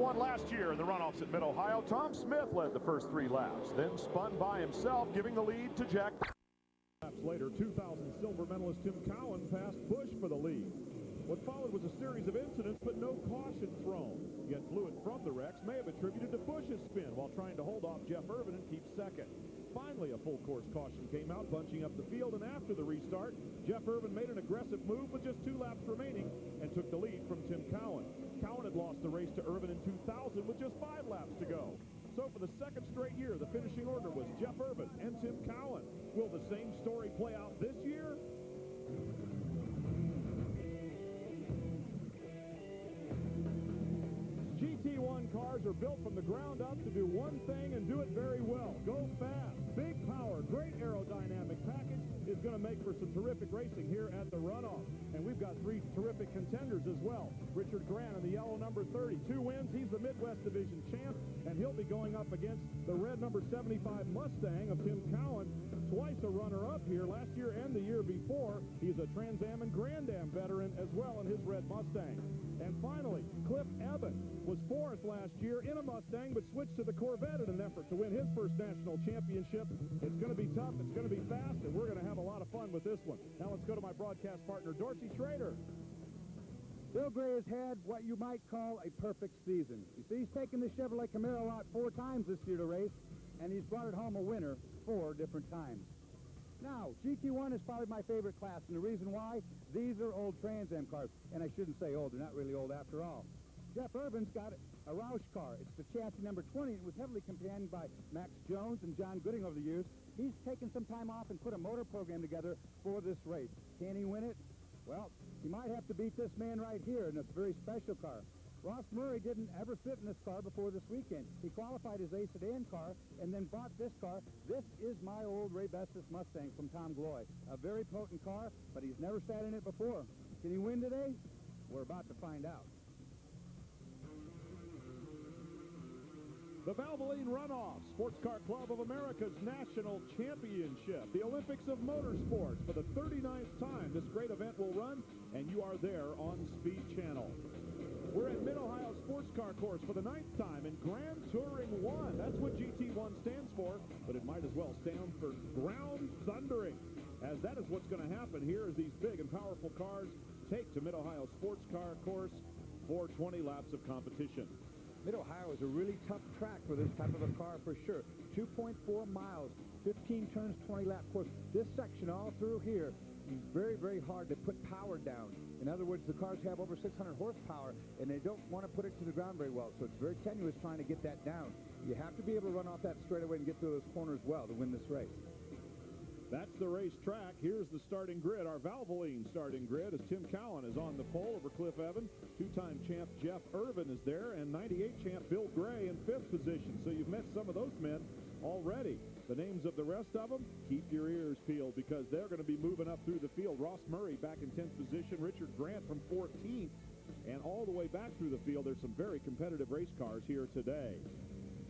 won last year in the runoffs at Mid-Ohio. Tom Smith led the first 3 laps, then spun by himself, giving the lead to Jack. Laps later, 2000 silver medalist Tim Cowan passed Busch for the lead. What followed was a series of incidents, but no caution thrown. Yet fluid from the wrecks may have attributed to Busch's spin while trying to hold off Jeff Irvin and keep second. Finally, a full course caution came out, bunching up the field, and after the restart, Jeff Irvin made an aggressive move with just 2 laps remaining and took the lead from Tim Cowan. Cowan had lost the race to Irvin in 2000 with just 5 laps to go. So for the second straight year, the finishing order was Jeff Irvin and Tim Cowan. Will the same story play out this year? GT1 cars are built from the ground up to do one thing and do it very well. Go fast, big power, great aerodynamic package is going to make for some terrific racing here at the runoff. And we've got 3 terrific contenders as well. Richard Grant in the yellow number 30, 2 wins. He's the Midwest Division champ, and he'll be going up against the red number 75 Mustang of Tim Cowan, twice a runner-up here last year and the year before. He's a Trans Am and Grand Am veteran as well in his red Mustang. And finally, Cliff Evans was 4th last year in a Mustang, but switched to the Corvette in an effort to win his first national championship. It's going to be tough, it's going to be fast, and we're going to have a lot of fun with this one. Now let's go to my broadcast partner, Dorsey Schrader. Bill Gray has had what you might call a perfect season. You see, he's taken the Chevrolet Camaro out 4 times this year to race, and he's brought it home a winner 4 different times. Now, GT1 is probably my favorite class, and the reason why, these are old Trans Am cars. And I shouldn't say old, they're not really old after all. Jeff Irvin's got a Roush car. It's the chassis number 20. It was heavily companioned by Max Jones and John Gooding over the years. He's taken some time off and put a motor program together for this race. Can he win it? Well, he might have to beat this man right here in a very special car. Ross Murray didn't ever sit in this car before this weekend. He qualified his A sedan car and then bought this car. This is my old Ray Bestis Mustang from Tom Gloy. A very potent car, but he's never sat in it before. Can he win today? We're about to find out. The Valvoline Runoffs, Sports Car Club of America's National Championship, the Olympics of Motorsports. For the 39th time, this great event will run, and you are there on Speed Channel. We're at Mid-Ohio Sports Car Course for the 9th time in Grand Touring 1. That's what GT1 stands for, but it might as well stand for Ground Thundering, as that is what's going to happen here as these big and powerful cars take to Mid-Ohio Sports Car Course for 20 laps of competition. Mid-Ohio is a really tough track for this type of a car for sure. 2.4 miles, 15 turns, 20-lap course. This section all through here is very, very hard to put power down. In other words, the cars have over 600 horsepower, and they don't want to put it to the ground very well, so it's very tenuous trying to get that down. You have to be able to run off that straightaway and get through those corners well to win this race. That's the racetrack. Here's the starting grid, our Valvoline starting grid, as Tim Cowan is on the pole over Cliff Evans. 2-time champ Jeff Irvin is there, and 98 champ Bill Gray in 5th position. So you've met some of those men already. The names of the rest of them, keep your ears peeled, because they're going to be moving up through the field. Ross Murray back in 10th position, Richard Grant from 14th, and all the way back through the field. There's some very competitive race cars here today.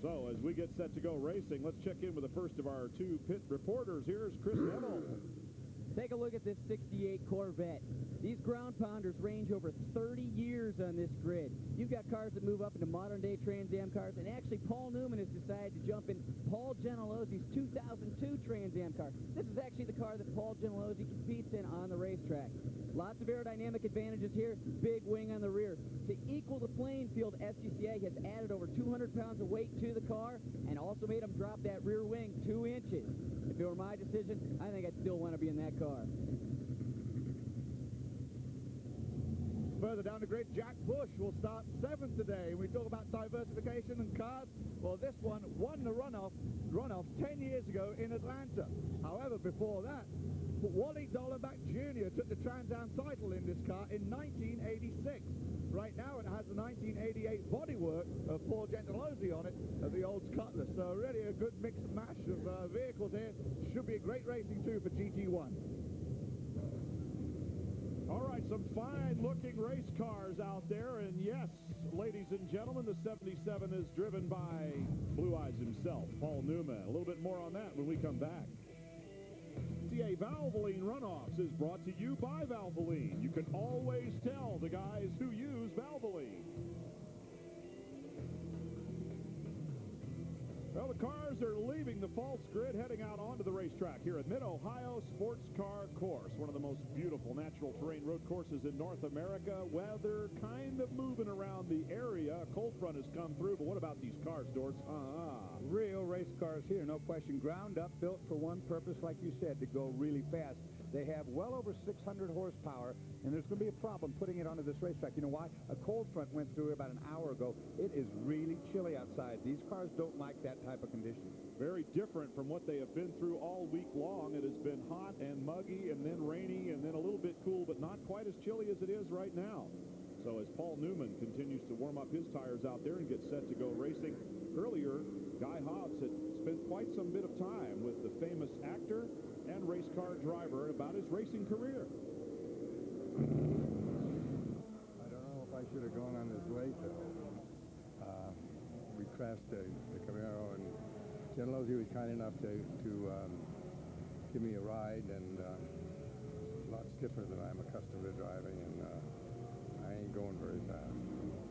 So as we get set to go racing, let's check in with the first of our 2 pit reporters. Here's Chris Neville. Take a look at this 68 Corvette. These ground pounders range over 30 years on this grid. You've got cars that move up into modern-day Trans Am cars, and actually Paul Newman has decided to jump in Paul Gentilosi's 2002 Trans Am car. This is actually the car that Paul Gentilosi competes in on the racetrack. Lots of aerodynamic advantages here, big wing on the rear. To equal the playing field, SCCA has added over 200 pounds of weight to the car and also made them drop that rear wing 2 inches. If it were my decision, I think I'd still want to be in that car. Further down the grid, Jack Busch will start 7th today. We talk about diversification and cars. Well, this one won the runoff 10 years ago in Atlanta. However, before that, Wally Dollarback Jr. took the Trans Am title in this car in 1986. Right now, it has the 1988 bodywork of Paul Gentilosi on it, of the old Cutlass. So really a good mix and mash of vehicles here. Should be a great racing too for GT1. All right, some fine-looking race cars out there, and yes, ladies and gentlemen, the 77 is driven by Blue Eyes himself, Paul Newman. A little bit more on that when we come back. SCCA Valvoline Runoffs is brought to you by Valvoline. You can always tell the guys who use Valvoline. Well, the cars are leaving the false grid, heading out onto the racetrack here at Mid-Ohio Sports Car Course, one of the most beautiful natural terrain road courses in North America. Weather kind of moving around the area. A cold front has come through, but what about these cars, Dortz? Real race cars here, no question. Ground up, built for one purpose, like you said, to go really fast. They have well over 600 horsepower, and there's going to be a problem putting it onto this racetrack. You know why? A cold front went through about an hour ago. It is really chilly outside. These cars don't like that type of condition. Very different from what they have been through all week long. It has been hot and muggy and then rainy and then a little bit cool, but not quite as chilly as it is right now. So as Paul Newman continues to warm up his tires out there and get set to go racing, earlier, Guy Hobbs had spent quite some bit of time with the famous actor and race car driver about his racing career. I don't know if I should have gone on this late. We crashed the Camaro, and Genlosi was kind enough to give me a ride, and a lot stiffer than I'm accustomed to driving, and I ain't going very fast.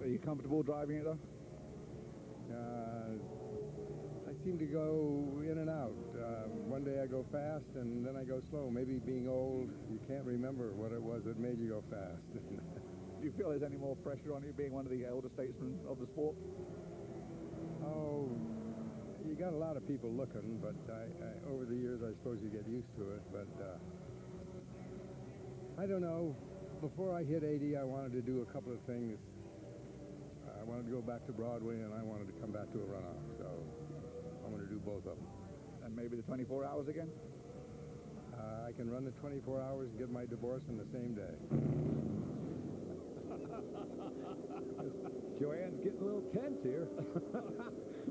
Are you comfortable driving it, though? I seem to go in and out. One day I go fast, and then I go slow. Maybe being old, you can't remember what it was that made you go fast. Do you feel there's any more pressure on you being one of the elder statesmen of the sport? Oh, you got a lot of people looking, but over the years, I suppose you get used to it. But I don't know. Before I hit 80, I wanted to do a couple of things. I wanted to go back to Broadway, and I wanted to come back to a runoff. So I'm going to do both of them. And maybe the 24 hours again? I can run the 24 hours and get my divorce in the same day. Joanne's getting a little tense here.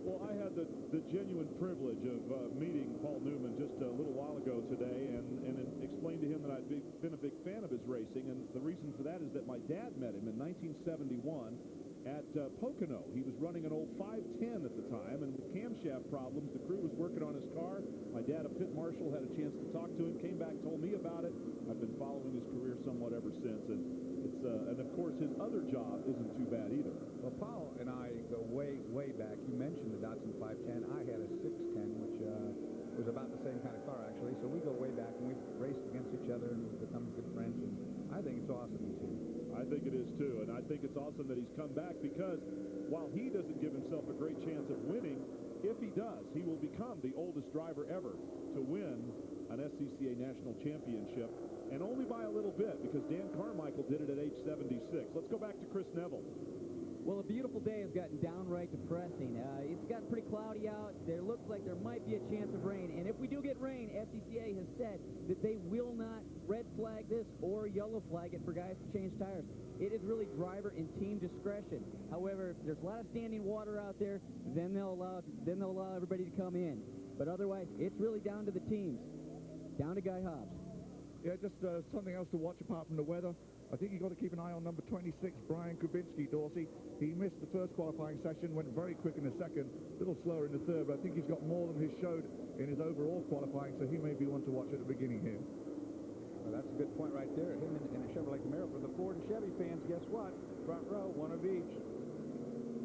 Well, I had the genuine privilege of meeting Paul Newman just a little while ago today and explained to him that I'd been a big fan of his racing. And the reason for that is that my dad met him in 1971 at Pocono. He was running an old 510 at the time, and with camshaft problems, the crew was working on his car. My dad, a pit marshal, had a chance to talk to him, came back, told me about it. I've been following his career somewhat ever since, and it's and of course his other job isn't too bad either. Well, Paul and I go way, way back. You mentioned the Datsun 510. I had a 610, which was about the same kind of car, actually. So we go way back, and we've raced against each other and become good friends, and I think it's awesome to see. I think it is, too, and I think it's awesome that he's come back because while he doesn't give himself a great chance of winning, if he does, he will become the oldest driver ever to win an SCCA National Championship, and only by a little bit because Dan Carmichael did it at age 76. Let's go back to Chris Neville. Well, a beautiful day has gotten downright depressing. It's gotten pretty cloudy out. There looks like there might be a chance of rain. And if we do get rain, SCCA has said that they will not red flag this or yellow flag it for guys to change tires. It is really driver and team discretion. However, if there's a lot of standing water out there, then they'll allow everybody to come in. But otherwise, it's really down to the teams. Down to Guy Hobbs. Yeah, just something else to watch apart from the weather. I think you've got to keep an eye on number 26, Brian Kubinski, Dorsey. He missed the first qualifying session, went very quick in the second, a little slower in the third, but I think he's got more than he showed in his overall qualifying, so he may be one to watch at the beginning here. Well, that's a good point right there. Him in a Chevrolet Camaro. For the Ford and Chevy fans, guess what? Front row, one of each.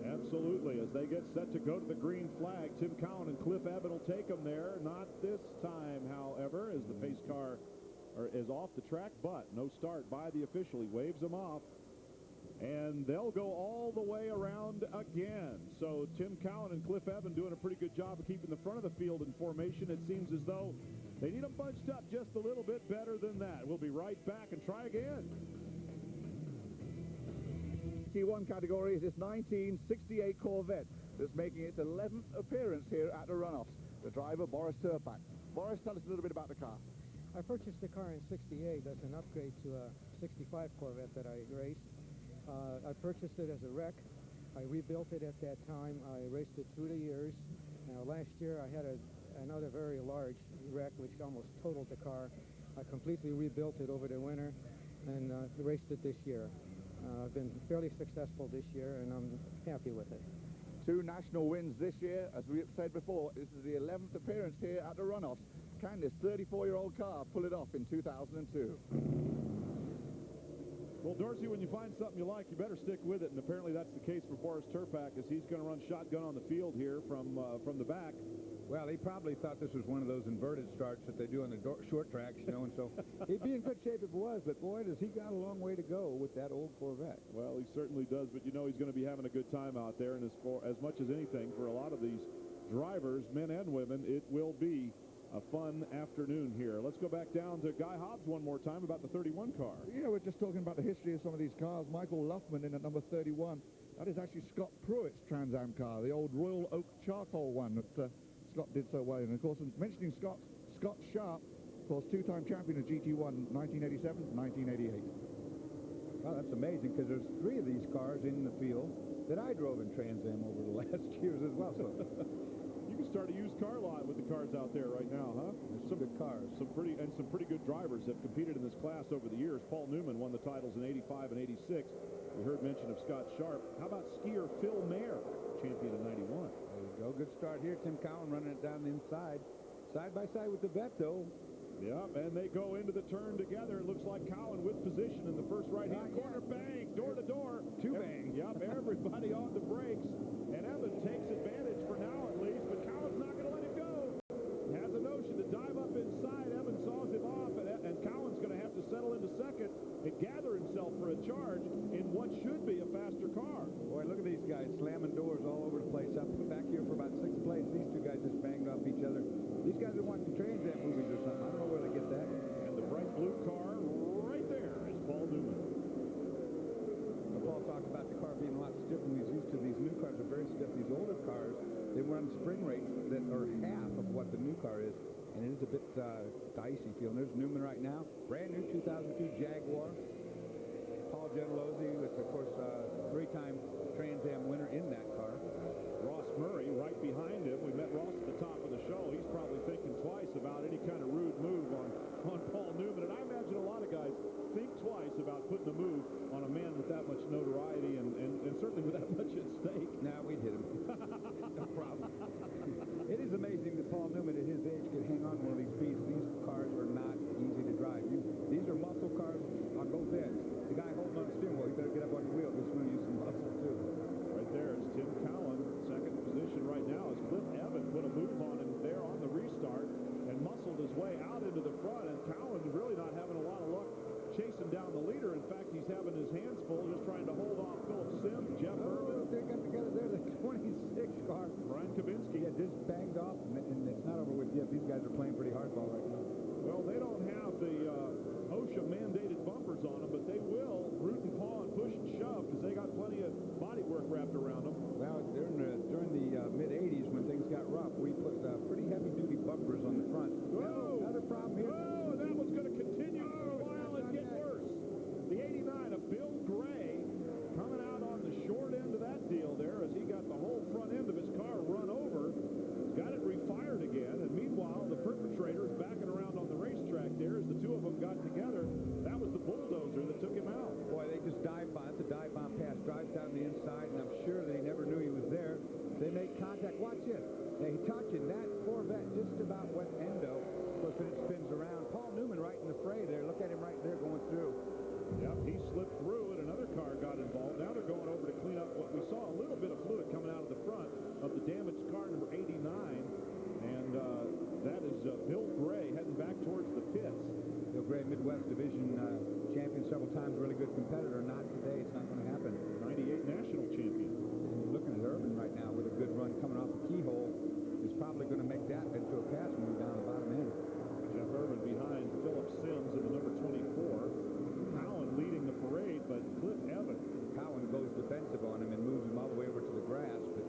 Absolutely. As they get set to go to the green flag, Tim Cowan and Cliff Evan will take them there. Not this time, however, as the pace car is off the track, but no start by the official. He waves them off, and they'll go all the way around again. So Tim Cowan and Cliff Evan doing a pretty good job of keeping the front of the field in formation. It seems as though they need them bunched up just a little bit better than that. We'll be right back and try again. GT1 category is this 1968 Corvette that's making its 11th appearance here at the Runoffs. The driver, Boris Turpak. Boris, tell us a little bit about the car. I purchased the car in '68 as an upgrade to a '65 Corvette that I raced. I purchased it as a wreck. I rebuilt it at that time. I raced it through the years. Last year I had another very large wreck which almost totaled the car. I completely rebuilt it over the winter and raced it this year. I've been fairly successful this year and I'm happy with it. 2 national wins this year. As we said before, this is the 11th appearance here at the Runoffs. Can this 34-year-old car pull it off in 2002? Well, Dorsey, when you find something you like, you better stick with it, and apparently that's the case for Boris Turpak, as he's going to run shotgun on the field here from the back. Well, he probably thought this was one of those inverted starts that they do on the short tracks, you know, and so he'd be in good shape if it was, but boy, does he got a long way to go with that old Corvette. Well, he certainly does, but you know he's going to be having a good time out there, and as much as anything, for a lot of these drivers, men and women, it will be a fun afternoon here. Let's go back down to Guy Hobbs one more time about the 31 car. You know, we're just talking about the history of some of these cars. Michael Luffman in at number 31. That is actually Scott Pruitt's Trans Am car, the old Royal Oak charcoal one that Scott did so well. And of course, mentioning Scott Sharp, of course, two-time champion of GT1, 1987, 1988. Well, that's amazing, because there's 3 of these cars in the field that I drove in Trans Am over the last years as well. So you can start a used car lot with the cars out there right now, huh? some good cars. Some pretty good drivers have competed in this class over the years. Paul Newman won the titles in 85 and 86. We heard mention of Scott Sharp. How about skier Phil Mayer, champion in 91? There you go. Good start here. Tim Cowan running it down the inside. Side by side with the vet, though. Yep, and they go into the turn together. It looks like Cowan with position in the first right-hand corner. Bang! Door to door. 2 bangs. Yep, everybody on the brakes. And Evan takes advantage for now at least, but Cowan's not going to let it go. Has a notion to dive up inside. Evan saws him off, and Cowan's going to have to settle into second and gather himself for a charge in what should be a faster car. Boy, look at these guys slamming doors all over the place. Up back here for about 6th place. These 2 guys just banged off each other. These guys are watching Trans Am movies or something. I don't know where they get that. And the bright blue car right there is Paul Newman. Paul talked about the car being a lot stiffer than he's used to. These new cars are very stiff. These older cars, they run spring rates that are half of what the new car is, and it is a bit dicey feeling. There's Newman right now, brand new 2002 Jaguar. Paul Gentilozzi with, of course, 3-time Trans Am winner in that car. Ross Murray right behind him. We met Ross at the top of the show. He's probably thinking twice about any kind of rude move on Paul Newman. And I imagine a lot of guys think twice about putting a move on a man with that much notoriety and certainly with that much at stake. Nah, we'd hit him. No problem. It is amazing that Paul Newman at his age could hang on one of these beasts. These cars are not easy to drive. These are muscle cars on both ends. The guy holding on the steering wheel, you better get up on the wheel. This is going to use some muscle, too. Right there is Tim Cowan, second position right now, as Cliff Evan put a move on him there on the restart and muscled his way out into the front, and Cowan really not having a lot of luck chasing down the leader. In fact, he's having his hands full just trying to hold off Philip Sims, Jeff Urban. They got together there, the 26 car. Brian Kabinski. Yeah, just banged off, and it's not over with yet. These guys are playing pretty hardball right now. Well, they don't have the OSHA-mandated bumpers on them, but they will root and paw and push and shove because they got plenty of body work wrapped around them. Well, during the mid-'80s when things got rough, we put pretty heavy-duty bumpers on the front. Whoa! Another problem here. Oh, that one's going to continue for a while and get worse. The 89 of Bill Gray coming out on the short end of that deal there as he got the whole front end of his car run over. Got it refired again, and meanwhile, the perpetrator is backing around on the racetrack there as the 2 of them got together. That was the bulldozer that took him out. Boy, they just dive bomb. It's a dive bomb pass. Drives down the inside, and I'm sure that he never knew he was there. They make contact. Watch this. They touching that Corvette just about went endo. Of course, then it spins around. Paul Newman right in the fray there. Look at him right there going through. Yep, he slipped through, and another car got involved. Now they're going over to clean up what we saw, a little bit of fluid coming out of the front of the damaged car number 89, and that is Bill Gray heading back towards the pits. Bill Gray, Midwest Division champion several times, really good competitor. Not today. It's not going to happen. 98 national champion. And looking at Urban right now with a good run coming off the keyhole is probably going to make that into a pass move down the bottom end. Jeff Urban behind Philip Sims in the number 24. Cowan leading the parade, but Cliff Evans. Cowan goes defensive on him and moves him all the way over to the grass, but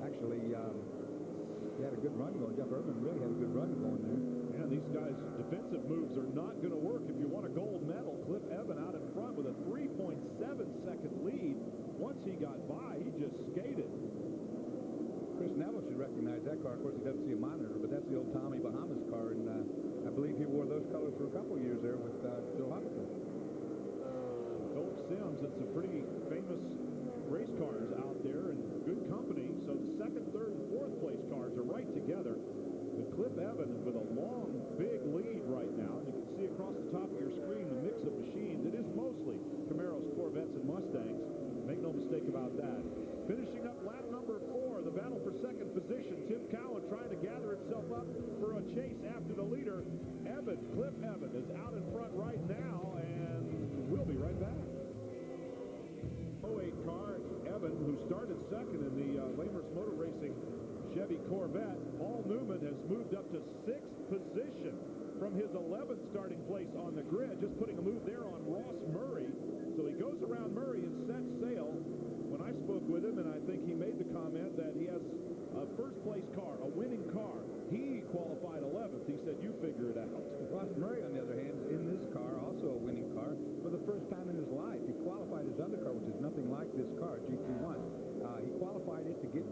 actually he had a good run going. Jeff Urban really had a good run going there. And these guys' defensive moves are not going to work if you want a gold medal. Cliff Evan out in front with a 3.7-second lead. Once he got by, he just skated. Chris Neville should recognize that car. Of course, he doesn't see a monitor, but that's the old Tommy Bahamas car, and I believe he wore those colors for a couple years there with Phil Hopkins. Philip Sims, it's some pretty famous race cars out there and good company. So the second, third, and fourth place cars are right together. But Cliff Evans with a long, big lead right now. And you can see across the top of your screen the mix of machines. It is mostly himself up for a chase after the leader. Cliff Evan is out in front right now, and we'll be right back. 08 car, Evan, who started second in the Lamers Motor Racing Chevy Corvette. Paul Newman has moved up to 6th position from his 11th starting place on the grid, just putting a move there on Ross Murray. So he goes around Murray and sets sail. When I spoke with him, and I think he made the comment that he has a first-place car, a winning car. He qualified 11th. He said, you figure it out. Ross Murray, on the other hand, in this car, also a winning car, for the first time in his life. He qualified his other car, which is nothing like this car, GT1. He qualified it to be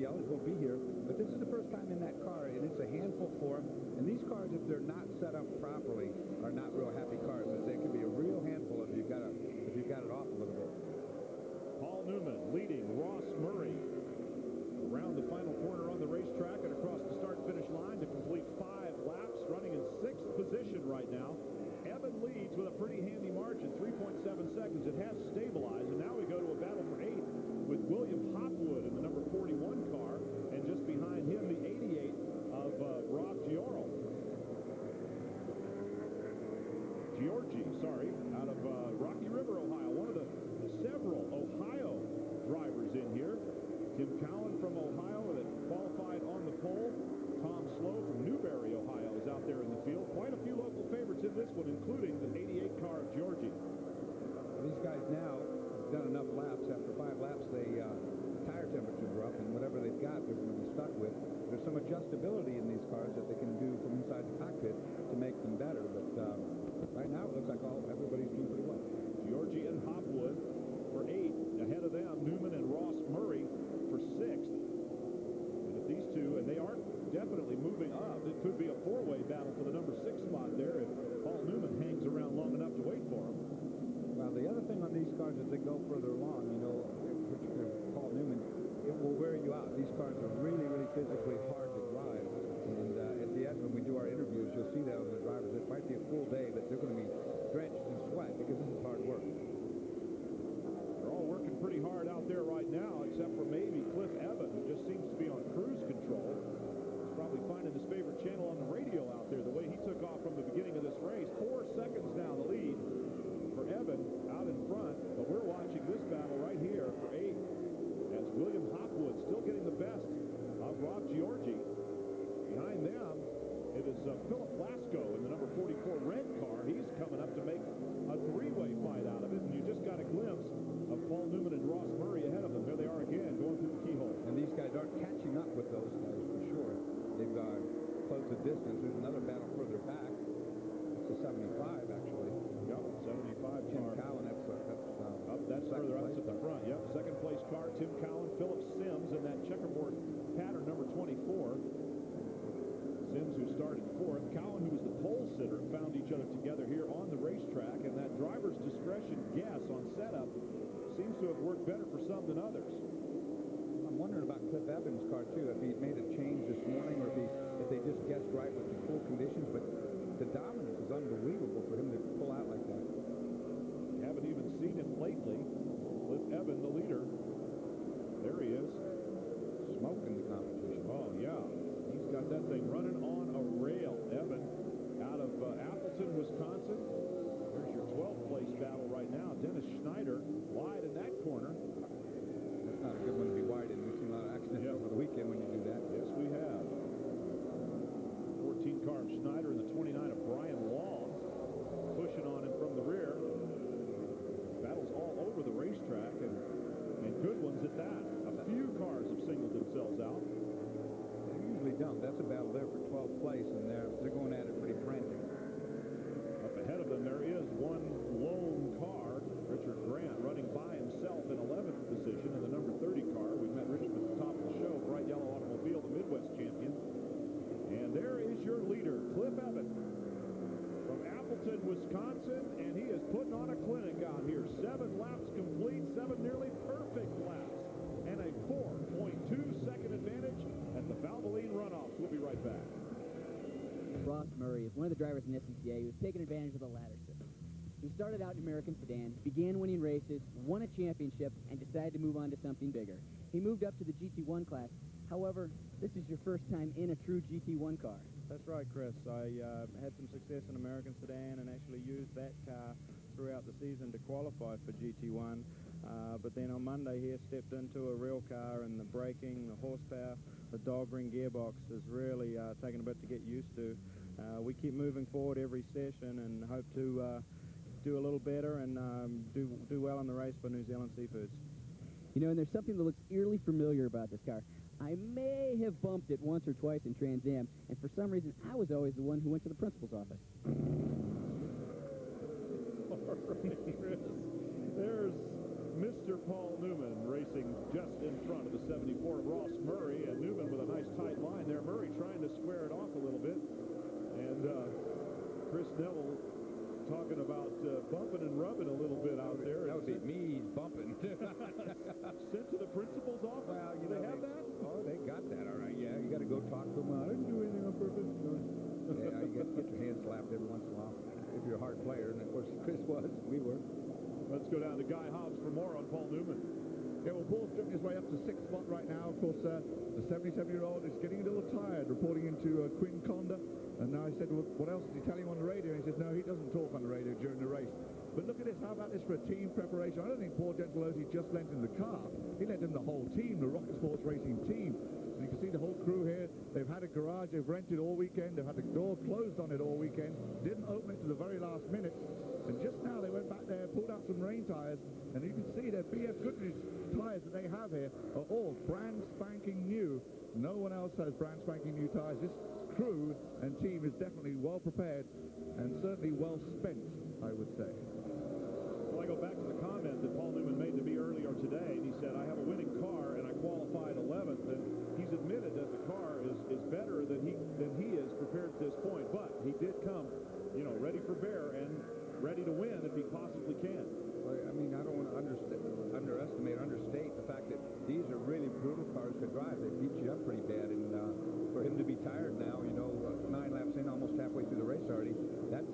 eligible to be here, but this is the first time in that car, and it's a handful for him. And these cars, if they're not set up properly, are not real happy cars. But they can be a real handful if you've got it off a little bit. Paul Newman leading Ross Murray around the final corner on the racetrack and across the start-finish line to complete 5 laps, running in 6th position right now. Evan leads with a pretty handy margin, 3.7 seconds. It has stabilized, and now we go to a battle for 8th with William Hopwood in the number 41 car, and just behind him, the 88 of Rob Giorgi, out of Rocky River, Ohio. One of the several Ohio drivers in here. Tim Cowan from Ohio that qualified on the pole. Tom Slow from Newberry, Ohio is out there in the field. Quite a few local favorites in this one, including the 88 car of Giorgi. These guys now have done enough laps. After 5 laps, the tire temperatures are up, and whatever they've got, they're going to be stuck with. There's some adjustability in these cars that they can do from inside the cockpit to make them better. But right now, it looks like everybody's doing pretty well. Giorgi and Hopwood for 8. Ahead of them, Newman and Ross Murray for 6th. And if these two, and they are definitely moving up, it could be a 4-way battle for the number 6 spot there if Paul Newman hangs around long enough to wait for him. Well, the other thing on these cars as they go further along, particularly Paul Newman, it will wear you out. These cars are really, really physically hard to drive. And at the end, when we do our interviews, you'll see that on the drivers. It might be a full day, but they're going to be drenched in sweat because this is hard work. They're all working pretty hard out there right now, except for maybe Cliff Evan, who just seems to be on cruise control. He's probably finding his favorite channel on the radio out there, the way he took off from the beginning of this race. 4 seconds now, the lead for Evan out in front, but we're watching this battle right here for 8 as William Hopwood still getting the best of Rob Giorgi. Behind them, it is Philip Blasco in the number 44 red car. He's coming up to make a 3-way fight out of it, and you just got a glimpse of Paul Newman and Ross Murray ahead of them. There they are again, going through the keyhole. And these guys aren't catching up with those guys for sure. They've closed the distance. There's another battle further back. It's a 75, actually. Yep, 75 Tim car. Cowan, that's further up to the front. Yep, second place car, Tim Cowan, Philip Sims in that checkerboard pattern, number 24. Sims, who started 4th. Cowan, who was the pole sitter, found each other together here on the racetrack, and that driver's discretion guess on setup seems to have worked better for some than others. I'm wondering about Cliff Evans' car, too, if he made a change this morning or if they just guessed right with the cool conditions, but the dominance is unbelievable for him to pull out like that. Haven't even seen him lately. Cliff Evan, the leader. There he is. Smoking the competition. Oh, yeah. He's got that thing running on a rail. Evan out of Appleton, Wisconsin. There's your 12th place battle right now. Dennis Schneider wide in that corner. That's not a good one to be wide in. We've seen a lot of accidents over the weekend when you do that. Yes, we have. 14 car of Schneider and the 29 of Brian Long pushing on him from the rear. Battles all over the racetrack, and good ones at that. A few cars have singled themselves out. They usually don't. That's a battle there for 12th place, and they're going at it pretty frantic. Up ahead of them, there is one lone car, Richard Grant, running by himself in 11th position in the number 30 car. We've met Richard at the top of the show, bright yellow automobile, the Midwest champion. And there is your leader, Cliff Evan, from Appleton, Wisconsin, and he is putting on a clinic out here. 7 laps complete, 7 nearly perfect laps, and a 4.2-second advantage at the Valvoline Runoffs. We'll be right back. Ross Murray is one of the drivers in SCCA who has taken advantage of the ladder system. He started out in American Sedan, began winning races, won a championship, and decided to move on to something bigger. He moved up to the GT1 class However, this is your first time in a true GT1 car. That's right, Chris. I had some success in American Sedan and actually used that car throughout the season to qualify for GT1. But then on Monday here, stepped into a real car, and the braking, the horsepower, the dog ring gearbox has really taken a bit to get used to. We keep moving forward every session and hope to do a little better and do well in the race for New Zealand Seafoods. You know, and there's something that looks eerily familiar about this car. I may have bumped it once or twice in Trans Am, and for some reason, I was always the one who went to the principal's office. All right, Chris. There's Mr. Paul Newman racing just in front of the 74 of Ross Murray, and Newman with a nice tight line there. Murray trying to square it off a little bit, and Chris Neville talking about bumping and rubbing a little bit out there. That would be me bumping. Sent to the principal's office? Well, you they know, have that? Oh, they got that, all right. Yeah, you got to go talk to them. I didn't do anything on purpose. Yeah, you get your hand slapped every once in a while if you're a hard player, and of course Chris was. We were. Let's go down to Guy Hobbs for more on Paul Newman. Yeah, well, Paul's driven his way up to 6th spot right now. Of course, the 77-year-old is getting a little tired, reporting into Quinn Conda. And now he said, well, what else did he tell him on the radio? And he says, no, he doesn't talk on the radio during the race. But look at this. How about this for a team preparation? I don't think Paul Gentilozzi just lent him the car. He lent him the whole team, the Rocket Sports Racing team. And you can see the whole crew here. They've had a garage they've rented all weekend. They've had the door closed on it all weekend. Didn't open it to the very last minute. And just now they went back there, pulled out some rain tires, and you can see their BF Goodrich tires that they have here are all brand spanking new. No one else has brand spanking new tires. This crew and team is definitely well prepared and certainly well spent, I would say. Well, I go back to the comment that Paul Newman made to me earlier today, and he said, I have a winning car, and I qualified 11th, and he's admitted that the car is better than he is prepared to this point, but he did come, you know, ready for bear and ready to win if he possibly can. Well, I mean, I don't want to understate the fact that these are really brutal cars to drive. They beat you up pretty bad, and for him to be tired now, you know, 9 laps in, almost halfway through the race already, that's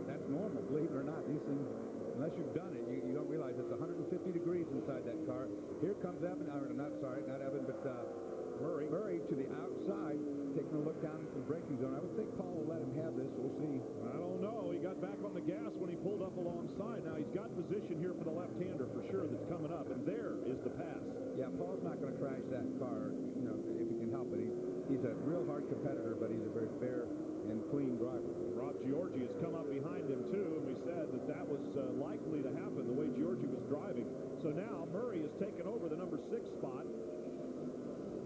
that's normal, believe it or not. These things, unless you've done it, you don't realize it's 150 degrees inside that car. Here comes Evan, or not Evan, but Murray to the outside, taking a look down into the braking zone. I would think Paul will let him have this. We'll see. I don't know. He got back on the gas when he pulled up alongside. Now he's got position here for the left-hander for sure that's coming up, and there is the pass. Yeah, Paul's not going to crash that car, you know, if he can help it. He's a real hard competitor, but he's a very fair and clean driver. Rob Giorgi has come up behind him too, and we said that was likely to happen the way Giorgi was driving. So now Murray has taken over the number 6 spot,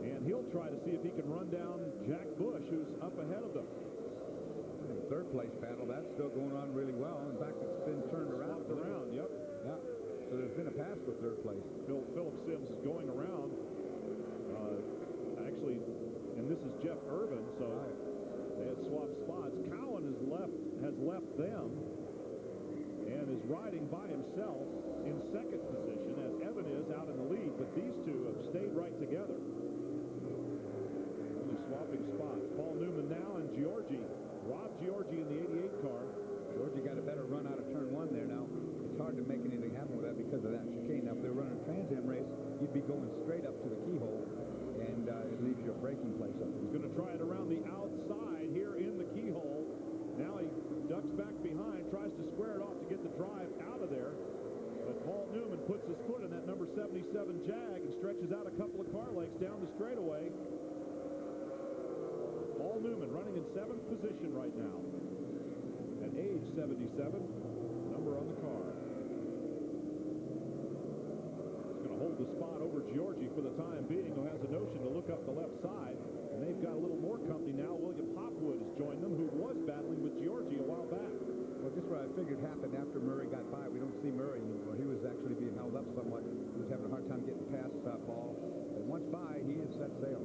and he'll try to see if he can run down Jack Bush, who's up ahead of them. Third place battle, that's still going on really well. In fact, it's been turned around. Yep. Yeah. So there's been a pass for third place. Philip Sims is going around. Actually, and this is Jeff Irvin, so they had swapped spots. Cowan has left them and is riding by himself in second position as Evan is out in the lead, but these two have stayed right together. Only swapping spots. Paul Newman now and Giorgi. Rob Giorgi in the 88 car. Giorgi got a better run out of turn 1 there. Now, it's hard to make anything happen with that because of that chicane. Now, if they're running a Trans Am race, you'd be going straight up to the keyhole, and it leaves you a braking place up. He's going to try it around the outside here in the keyhole. Now he ducks back behind, tries to square it off to get the drive out of there. But Paul Newman puts his foot in that number 77 Jag and stretches out a couple of car lengths down the straightaway. Paul Newman running in 7th position right now. At age 77, number on the car. He's going to hold the spot over Giorgi for the time being, who has a notion to look up the left side. And they've got a little more company now. William Hopwood has joined them, who was battling with Giorgi a while back. Well, just what I figured happened after Murray got by. We don't see Murray anymore. He was actually being held up somewhat. He was having a hard time getting past Paul. But once by, he has set sail.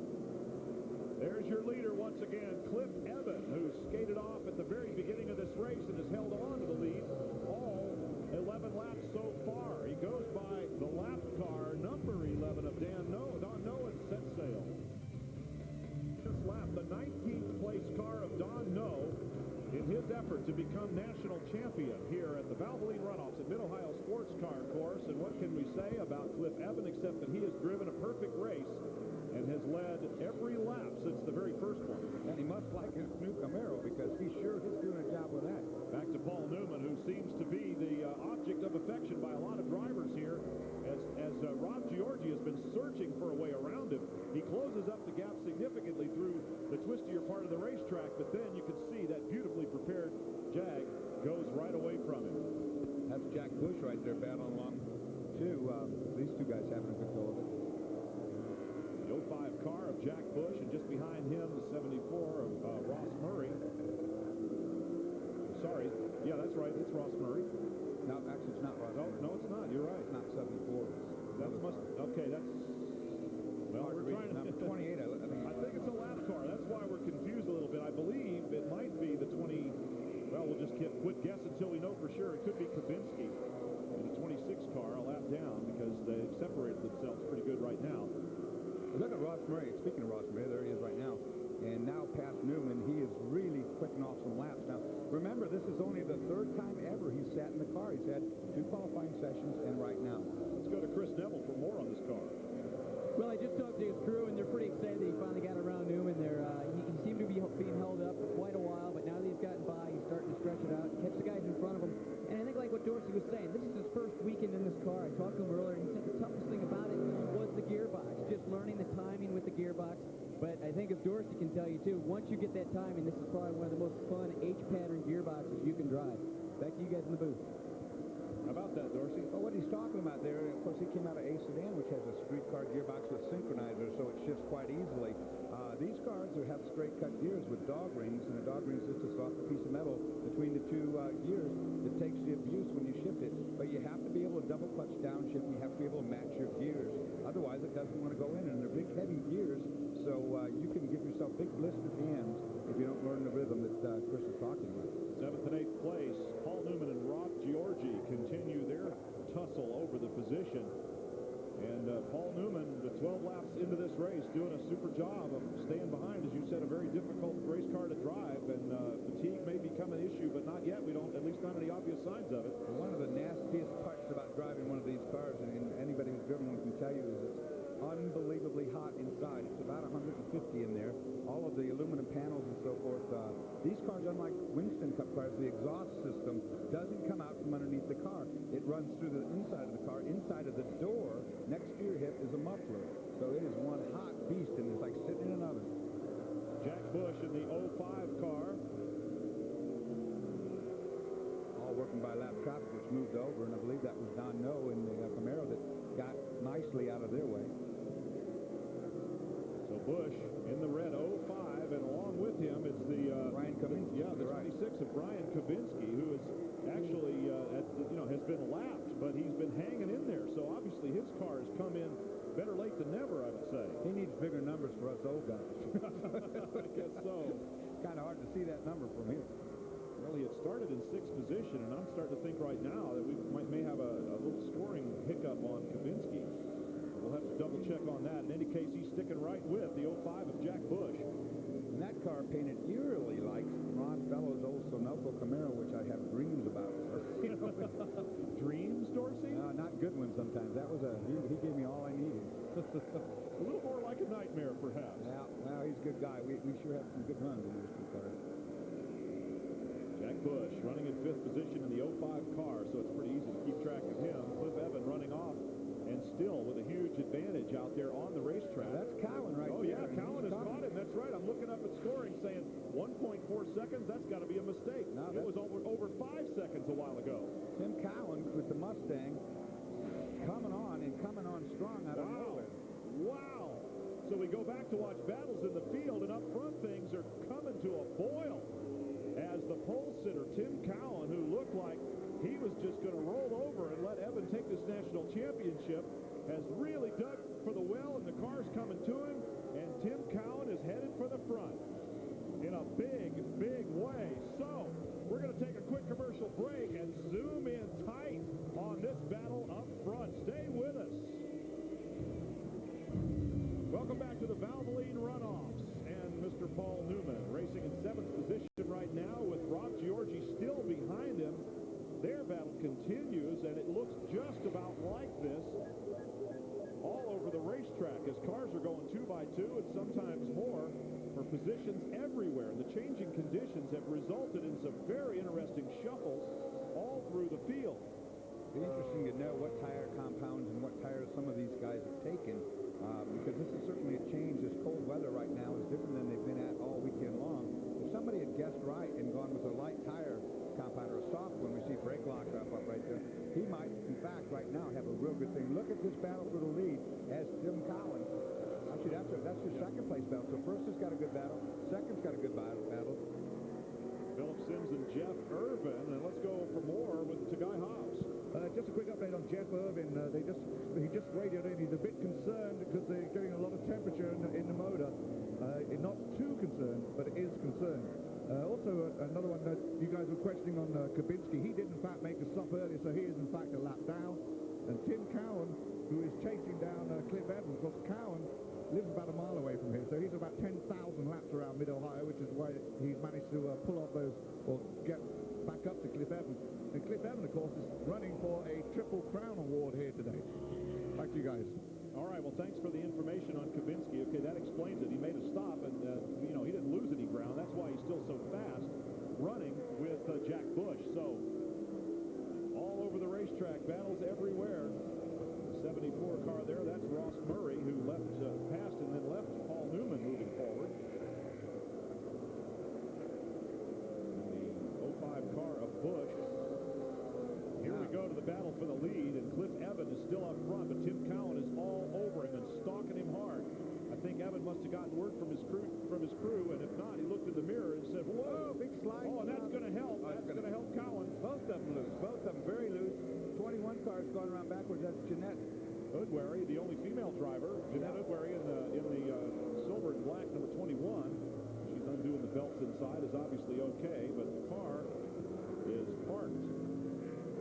There's your leader once again, Cliff Evan, who skated off at the very beginning of this race and has held on to the lead all 11 laps so far. He goes by the lap car, number 11 of Don Noah, set sail. This lap, the 19th place car of Don Noah in his effort to become national champion here at the Valvoline Runoffs at Mid-Ohio Sports Car Course. And what can we say about Cliff Evan except that he has driven a perfect race and has led led every lap since the very first one. And he must like his new Camaro because he sure is doing a job with that. Back to Paul Newman, who seems to be the object of affection by a lot of drivers here, as Rob Giorgi has been searching for a way around him. He closes up the gap significantly through the twistier part of the racetrack, but then you can see that beautifully prepared Jag goes right away from him. That's Jack Bush right there battling along, too. These two guys having a good go of it. The 05 car of Jack Bush, and just behind him, the 74 of Ross Murray. Sorry. Yeah, that's right. It's Ross Murray. No, actually, it's not Ross Murray. No, it's not. You're right. It's not 74. Okay, that's... Well, we're trying to... Number 28, I think it's a lap car. That's why we're confused a little bit. I believe it might be the 20... Well, we'll just quit guess until we know for sure. It could be Kabinski in the 26 car a lap down because they've separated themselves pretty good right now. Look at Ross Murray. Speaking of Ross Murray, there he is right now. And now past Newman, he is really quicking off some laps. Now, remember, this is only the third time ever he's sat in the car. He's had 2 qualifying sessions and right now. Let's go to Chris Neville for more on this car. Well, I just talked to his crew, and they're pretty excited that he finally got around Newman. He seemed to be being held up for quite a while, but now that he's gotten by, he's starting to stretch it out, catch the guys in front of him. And I think like what Dorsey was saying, this is his first weekend in this car. I talked to him earlier, and he said the toughest thing about it was the gearbox, just learning the timing with the gearbox. But I think as Dorsey can tell you, too, once you get that timing, this is probably one of the most fun H-pattern gearboxes you can drive. Back to you guys in the booth. How about that, Dorsey? Well, what he's talking about there, of course, he came out of A Sedan, which has a streetcar gearbox with synchronizer, so it shifts quite easily. These cars have straight-cut gears with dog rings, and a dog ring is just a soft piece of metal between the two gears that takes the abuse when you shift it. But you have to be able to double-clutch downshift, and you have to be able to match your gears. Otherwise, it doesn't want to go in, and they're big, heavy gears, so you can give yourself big blisters hands if you don't learn the rhythm that Chris is talking about. 7th and 8th place, Paul Newman and Rob Giorgi continue their tussle over the position. And Paul Newman, the 12 laps into this race, doing a super job of staying behind. As you said, a very difficult race car to drive, and fatigue may become an issue, but not yet. We don't, at least not any obvious signs of it. One of the nastiest parts about driving one of these cars, and anybody who's driven one can tell you, is it's unbelievably hot inside. It's about 150 in there. All of the aluminum panels and so forth. These cars, unlike Winston Cup cars, the exhaust system doesn't come out from underneath the car. It runs through the inside of the car. Inside of the door, next to your hip, is a muffler. So it is one hot beast, and it's like sitting in an oven. Jack Bush in the 05 car. All working by lap traffic, which moved over, and I believe that was Don No in the Camaro that got nicely out of their way. So Bush in the red 05, and along with him is the Brian Kabinski. Yeah, the 26 of Brian Kabinski, who is actually has been lapped, but he's been hanging in there. So obviously his car has come in better late than never, I would say. He needs bigger numbers for us old guys. I guess so. Kind of hard to see that number from here. Well, he had started in 6th position, and I'm starting to think right now that we may have a little scoring hiccup on Kabinski. We'll have to double check on that. In any case, he's sticking right with the 05 of Jack Bush. And that car painted eerily like Ron Bellow's old Sunoco Camaro, which I have dreams about. Dreams, Dorsey? Not good ones sometimes. That was he gave me all I needed. A little more like a nightmare, perhaps. Yeah, well, he's a good guy. We sure have some good runs in those two cars. Jack Bush running in 5th position in the 05 car, so it's pretty easy to keep track of him. Cliff Evan running off, and still with a huge advantage out there on the racetrack. That's Cowan right there. Oh, yeah, Cowan has caught him. That's right. I'm looking up at scoring saying 1.4 seconds. That's got to be a mistake. No, it was over 5 seconds a while ago. Tim Cowan with the Mustang coming on strong out of nowhere. Wow. So we go back to watch battles in the field, and up front things are coming to a boil as the pole sitter, Tim Cowan, who looked like he was just going to roll over and let Evan take this national championship, has really dug for the well, and the car's coming to him, and Tim Cowan is headed for the front in a big, big way. So we're going to take a quick commercial break and zoom in tight on this battle up front. Stay with us. Welcome back to the Valvoline Runoffs, and Mr. Paul Newman racing in 7th position right now with Rob Giorgi still behind him. Their battle continues, and it looks just about like this all over the racetrack as cars are going 2 by 2 and sometimes more for positions everywhere. The changing conditions have resulted in some very interesting shuffles all through the field. It'd be interesting to know what tire compounds and what tires some of these guys have taken, because this is certainly a change. This cold weather right now is different than they've been at all weekend long. If somebody had guessed right and gone with a light tire compound or a soft one, we see brake lock up right there, he might, in fact, right now have a real good thing. Look at this battle for the lead as Tim Collins. Actually, that's his second place battle. So first has got a good battle, second's got a good battle. Philip Sims and Jeff Irvin, and let's go for more with Guy Hobbs. Just a quick update on Jeff Irvin. He just radioed in. He's a bit concerned because they're getting a lot of temperature in the motor. Not too concerned, but it is concerned. Also, another one that you guys were questioning on Kabinski. He did, in fact, make a stop earlier, so he is, in fact, a lap down. And Tim Cowan, who is chasing down Cliff Evans, because Cowan lives about a mile away from here, so he's about 10,000 laps around Mid-Ohio, which is why he's managed to pull off those, or get back up to Cliff Evans. And Cliff Evans, of course, is running for a Triple Crown award here today. Back to you guys. All right, well, thanks for the information on Kabinski. Okay, that explains it. He made a stop, and, you know, he didn't lose any ground. That's why he's still so fast running with Jack Bush. So, all over the racetrack, battles everywhere. The 74 car there, that's Ross Murray, who left past and then left Paul Newman moving forward. The 05 car of Bush. Here we go to the battle for the lead, and Cliff Evans is still up front, but Tim Cowan is all over him and stalking him hard. I think Evan must have gotten word from his crew, and if not, he looked in the mirror and said, "Whoa, big slide!" Oh, and that's going to help. That's going to help Cowan. Both of them loose. Both of them very loose. 21 cars going around backwards. That's Jeanette Udwary, the only female driver. Jeanette Udwary in the silver and black number 21. She's undoing the belts inside, is obviously okay, but the car is parked.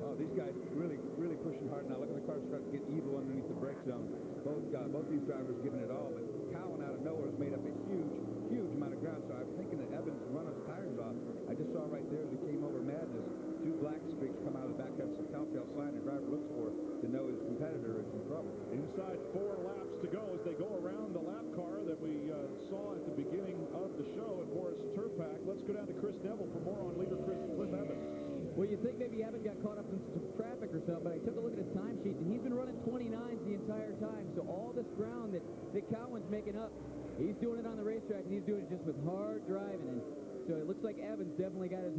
Oh, these guys really pushing hard now. Look at the cars starting to get evil underneath the brake zone. Both these drivers giving it all, but Cowan out of nowhere has made up a huge amount of ground. So I'm thinking that Evans run his tires off. I just saw right there as he came over Madness, 2 black streaks come out of the back. That's the telltale sign the driver looks for to know his competitor is in trouble. Inside 4 laps to go as they go around the lap car that we saw at the beginning of the show at Morris Turpack. Let's go down to Chris Neville for more on leader Cliff Evans. Well, you think maybe Evan got caught up in some traffic or something, but I took a look at his timesheet, and he's been running 29s the entire time. So all this ground that Cowan's making up, he's doing it on the racetrack, and he's doing it just with hard driving. And so it looks like Evans definitely got his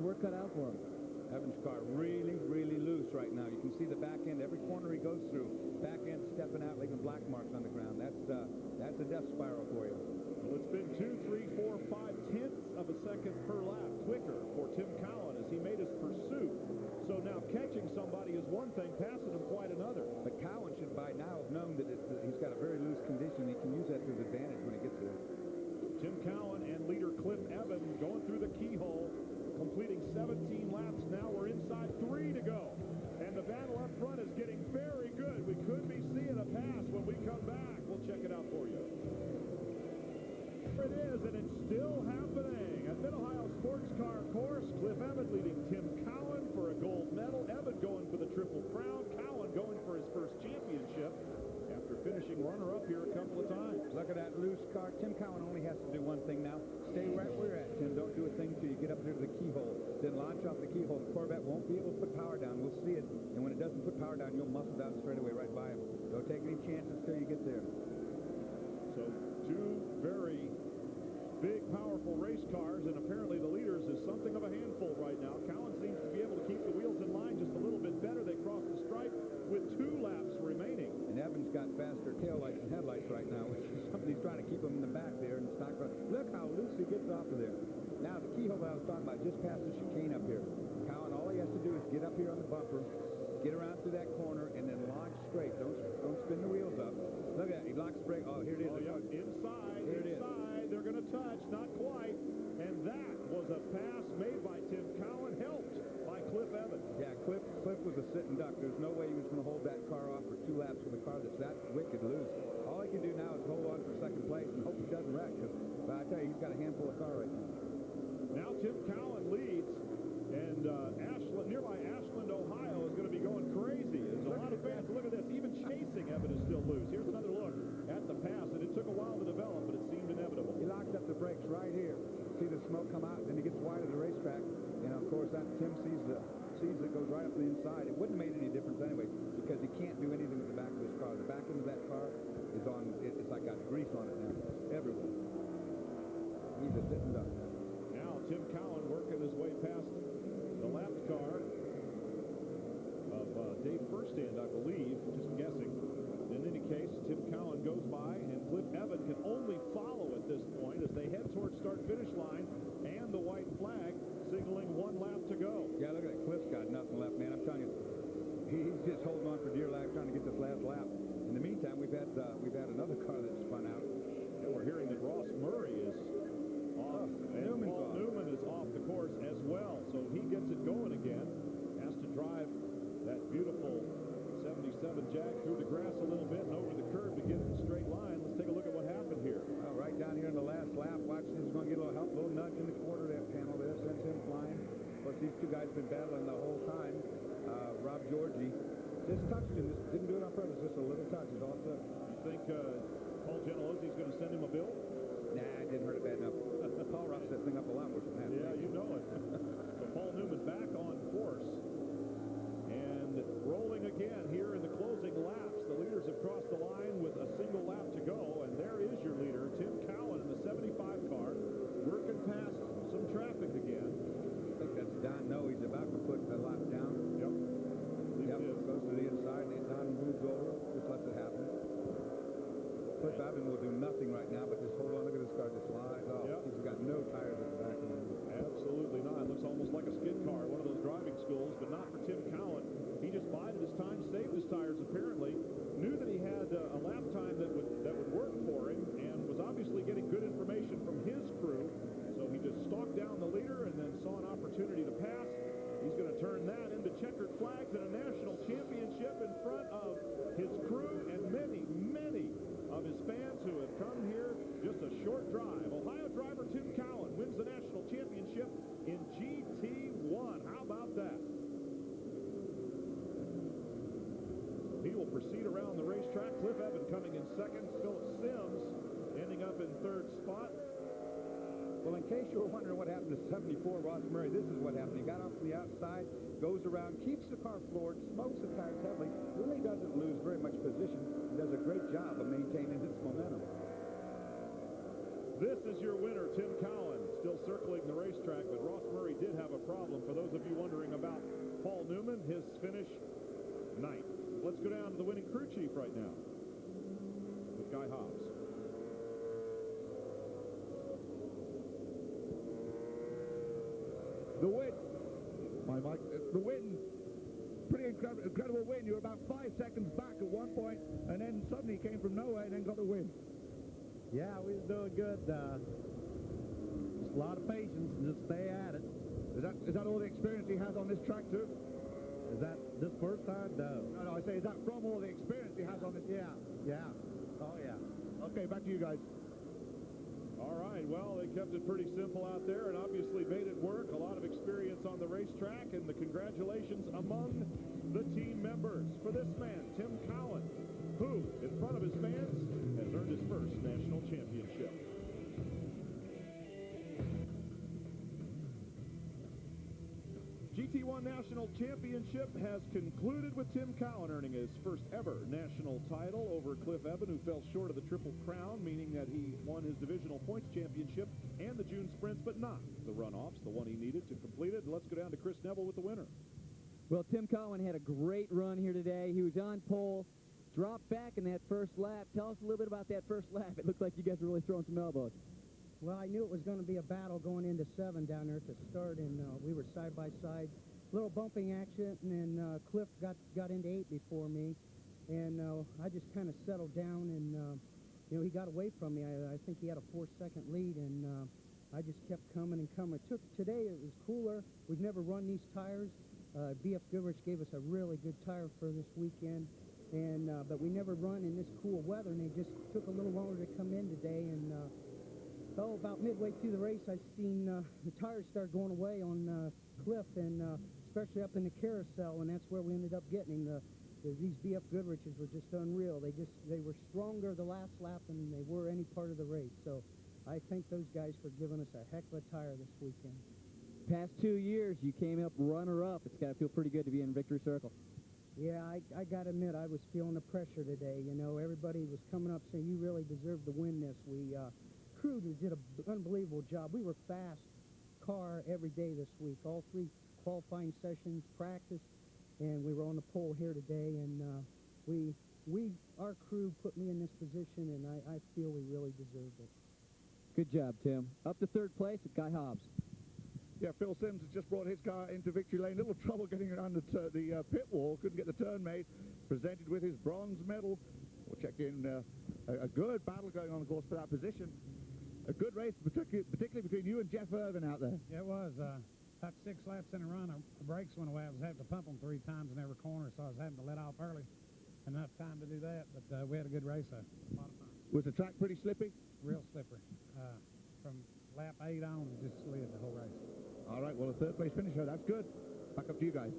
work cut out for him. Evans' car really loose right now. You can see the back end, every corner he goes through, back end stepping out, leaving black marks on the ground. That's a death spiral for you. Well, it's been 2, 3, 4, 5 tenths of a second per lap quicker for Tim Cowan as he made his pursuit. So now catching somebody is one thing, passing him quite another. But Cowan should by now have known that he's got a very loose condition. He can use that to his advantage when he gets there. Tim Cowan and leader Cliff Evans going through the keyhole, completing 17 laps. Now we're inside 3 to go. And the battle up front is getting very good. We could be seeing a pass when we come back. We'll check it out for you. It is, and it's still happening at Mid-Ohio Sports Car Course. Cliff Evans leading Tim Cowan for a gold medal. Evan going for the Triple Crown. Cowan going for his first championship after finishing runner-up here a couple of times. Look at that loose car. Tim Cowan only has to do one thing now. Stay right where you're at, Tim. Don't do a thing until you get up here to the keyhole. Then launch off the keyhole. The Corvette won't be able to put power down. We'll see it. And when it doesn't put power down, you'll muscle down straight away right by him. Don't take any chances until you get there. So 2 very big, powerful race cars, and apparently the leaders is something of a handful right now. Cowan seems to be able to keep the wheels in line just a little bit better. They crossed the stripe with 2 laps remaining. And Evans got faster taillights and headlights right now, which is something he's trying to keep him in the back there and stock run. Look how loose he gets off of there. Now the keyhole that I was talking about just past the chicane up here. Cowan, all he has to do is get up here on the bumper, get around through that corner, and then launch straight. Don't spin the wheels up. Look at that. He locks the brake. Oh, here it is. Oh, yeah. Inside. They're going to touch. Not quite. And that was a pass made by Tim Cowan, helped by Cliff Evans. Yeah, Cliff was a sitting duck. There's no way he was going to hold that car off for 2 laps with a car that's that wicked loose. All he can do now is hold on for second place and hope he doesn't wreck. But I tell you, he's got a handful of car right now. Now Tim Cowan leads, and nearby Ashland, Ohio is going to be going crazy. There's a lot of fans. Look at this. Even even chasing, Evan is still loose. Here's another look at the pass, and it took a while to develop, but it seemed inevitable. He locked up the brakes right here. See the smoke come out, then he gets wide of the racetrack. And, of course, that Tim sees it goes right up the inside. It wouldn't have made any difference anyway, because he can't do anything with the back of his car. The back end of that car is on, it's like got grease on it now, everywhere. He's a sitting duck. Now Tim Cowan working his way past the lapped car of Dave Furstand, I believe, just guessing. In any case, Tim Cowan goes by, and Cliff Evan can only follow at this point as they head towards start-finish line, and the white flag signaling 1 lap to go. Yeah, look at that. Cliff's got nothing left, man. I'm telling you, he's just holding on for dear life trying to get this last lap. In the meantime, we've had another car that's spun out. And we're hearing that Ross Murray is off, and Paul Newman is off the course as well. So he gets it going again. Has to drive that beautiful 77 Jag through the grass a little bit and over the curb to get in a straight line. Let's take a look at what happened here. Well, right down here in the last lap, watch, this is going to get a little help, a little nudge in the quarter that panel there, sends him flying. Of course, these two guys have been battling the whole time. Rob Georgie just touched him, just didn't do it on purpose, just a little touch is all it took. You think Paul Gentilozzi is going to send him a bill? Nah, it didn't hurt it bad enough. Paul roughs that thing up a lot worse than that. Yeah, you know it. So Paul Newman back on course and rolling again here in the closing laps. The leaders have crossed the line with a single lap to go, and there is your leader, Tim Cowan in the 75 car, working past some traffic again. I think that's Don. No, he's about to put a lap down. Yep. Yep, goes to the inside, and Don moves over, just lets it happen. Cliff Evan will do nothing right now, but just hold on. Look at this car just slides off. Yep. He's got no tires at the back of him. Absolutely not. It looks almost like a skid car, one of those driving schools, but not for Tim Cowan. He just bided his time, saved his tires apparently, knew that he had a lap time that would work for him, and was obviously getting good information from his crew. So he just stalked down the leader and then saw an opportunity to pass. He's going to turn that into checkered flags and a national championship in front of his crew and many, many of his fans who have come here just a short drive. Ohio driver Tim Cowan wins the national championship in GT1. How about that? He will proceed around the racetrack. Cliff Evan coming in second. Philip Sims ending up in third spot. Well, in case you were wondering what happened to 74 Ross Murray, this is what happened. He got off from the outside, goes around, keeps the car floored, smokes the tires heavily, really doesn't lose very much position, and does a great job of maintaining his momentum. This is your winner, Tim Cowan, still circling the racetrack, but Ross Murray did have a problem. For those of you wondering about Paul Newman, his finish, ninth. Let's go down to the winning crew chief right now with Guy Hobbs. The win, the win, pretty incredible win. You were about 5 seconds back at one point, and then suddenly came from nowhere and then got the win. Yeah, we was doing good. Just a lot of patience and just stay at it. Is that all the experience he has on this track too? Is that this first time? No. No, I say, is that from all the experience he has on this? Yeah, yeah. Oh, yeah. Okay, back to you guys. All right, well, they kept it pretty simple out there and obviously made it work. A lot of experience on the racetrack, and the congratulations among the team members for this man, Tim Cowan, who, in front of his fans, has earned his first national championship. GT1 National Championship has concluded with Tim Cowan earning his first ever national title over Cliff Evan, who fell short of the Triple Crown, meaning that he won his divisional points championship and the June sprints, but not the runoffs, the one he needed to complete it. Let's go down to Chris Neville with the winner. Well, Tim Cowan had a great run here today. He was on pole, dropped back in that first lap. Tell us a little bit about that first lap. It looked like you guys were really throwing some elbows. Well, I knew it was going to be a battle going into 7 down there at the start, and we were side by side. Little bumping action, and then Cliff got into 8 before me, and I just kind of settled down, and you know, he got away from me. I think he had a 4-second lead, and I just kept coming and coming. Today it was cooler. We've never run these tires. BF Goodrich gave us a really good tire for this weekend, and but we never run in this cool weather, and they just took a little longer to come in today, and about midway through the race, I seen the tires start going away on Cliff, and especially up in the carousel, and that's where we ended up getting him. These BF Goodriches were just unreal. They were stronger the last lap than they were any part of the race. So I thank those guys for giving us a heck of a tire this weekend. Past 2 years, you came up runner-up. It's got to feel pretty good to be in victory circle. Yeah, I got to admit, I was feeling the pressure today. You know, everybody was coming up saying, you really deserve to win this. Crew did an unbelievable job. We were fast car every day this week, all 3 qualifying sessions, practice, and we were on the pole here today. And our crew put me in this position, and I feel we really deserved it. Good job, Tim. Up to third place with Guy Hobbs. Yeah, Phil Sims has just brought his car into victory lane. Little trouble getting around the pit wall. Couldn't get the turn made. Presented with his bronze medal. We'll check in a good battle going on, of course, for that position. A good race, particularly between you and Jeff Irvin out there. It was. About 6 laps in a run, the brakes went away. I was having to pump them 3 times in every corner, so I was having to let off early. Enough time to do that, but we had a good race. A lot of fun. Was the track pretty slippy? Real slippery. From lap 8 on, it just slid the whole race. All right, well, a third-place finisher. That's good. Back up to you guys.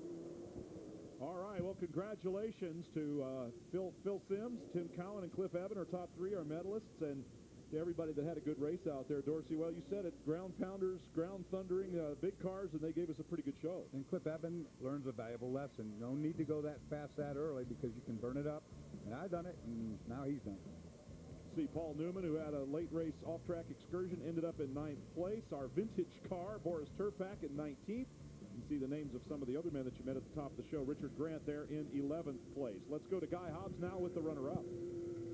All right, well, congratulations to Phil Sims, Tim Cowan, and Cliff Evan, our top 3, our medalists, and to everybody that had a good race out there. Dorsey, well, you said it, ground pounders, ground thundering, big cars, and they gave us a pretty good show. And Cliff Evan learns a valuable lesson. No need to go that fast that early because you can burn it up. And I've done it, and now he's done it. See Paul Newman, who had a late race off-track excursion, ended up in 9th place. Our vintage car, Boris Turpak, in 19th. You can see the names of some of the other men that you met at the top of the show. Richard Grant there in 11th place. Let's go to Guy Hobbs now with the runner-up.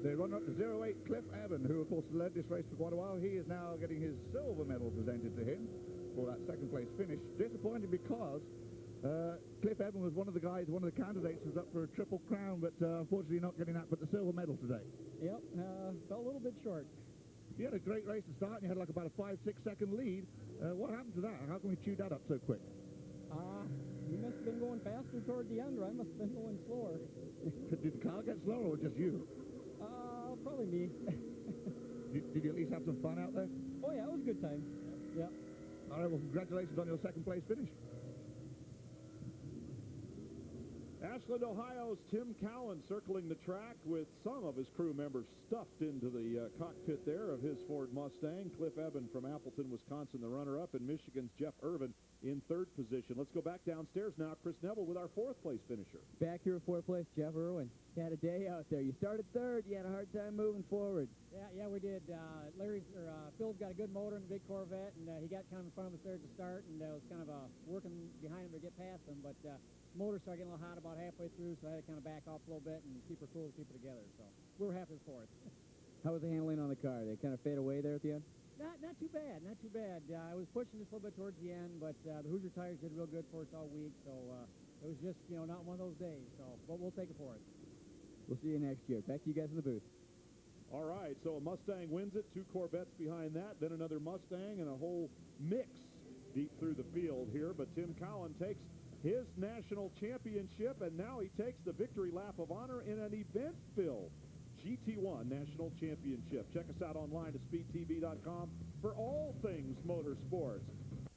The runner-up to 08, Cliff Evan, who, of course, led this race for quite a while. He is now getting his silver medal presented to him for that second-place finish. Disappointed because Cliff Evan was one of the candidates who was up for a triple crown, but unfortunately not getting that but the silver medal today. Yep, fell a little bit short. You had a great race to start, and you had like about a 5-6 second lead. What happened to that? How can we chew that up so quick? You must have been going faster toward the end, or I must have been going slower. Did the car get slower or just you? Probably me. Did you at least have some fun out there? Oh, yeah, it was a good time. Yeah. All right, well, congratulations on your second-place finish. Ashland, Ohio's Tim Cowan circling the track with some of his crew members stuffed into the cockpit there of his Ford Mustang. Cliff Evan from Appleton, Wisconsin, the runner-up, and Michigan's Jeff Irvin in 3rd position. Let's go back downstairs now. Chris Neville with our 4th-place finisher. Back here at 4th place, Jeff Irwin. You had a day out there. You started 3rd. You had a hard time moving forward. Yeah, we did. Phil's got a good motor in the big Corvette, and he got kind of in front of us there at the start, and was kind of working behind him to get past him, but motor started getting a little hot about halfway through, so I had to kind of back off a little bit and keep her cool to keep it together. So we were happy with 4th. How was the handling on the car? Did it kind of fade away there at the end? Not too bad, not too bad. I was pushing just a little bit towards the end, but the Hoosier tires did real good for us all week, so it was just, not one of those days. So, but we'll take it for it. We'll see you next year. Back to you guys in the booth. All right, so a Mustang wins it, 2 Corvettes behind that, then another Mustang, and a whole mix deep through the field here. But Tim Cowan takes his national championship, and now he takes the victory lap of honor in an event-filled GT1 National Championship. Check us out online at speedtv.com for all things motorsports.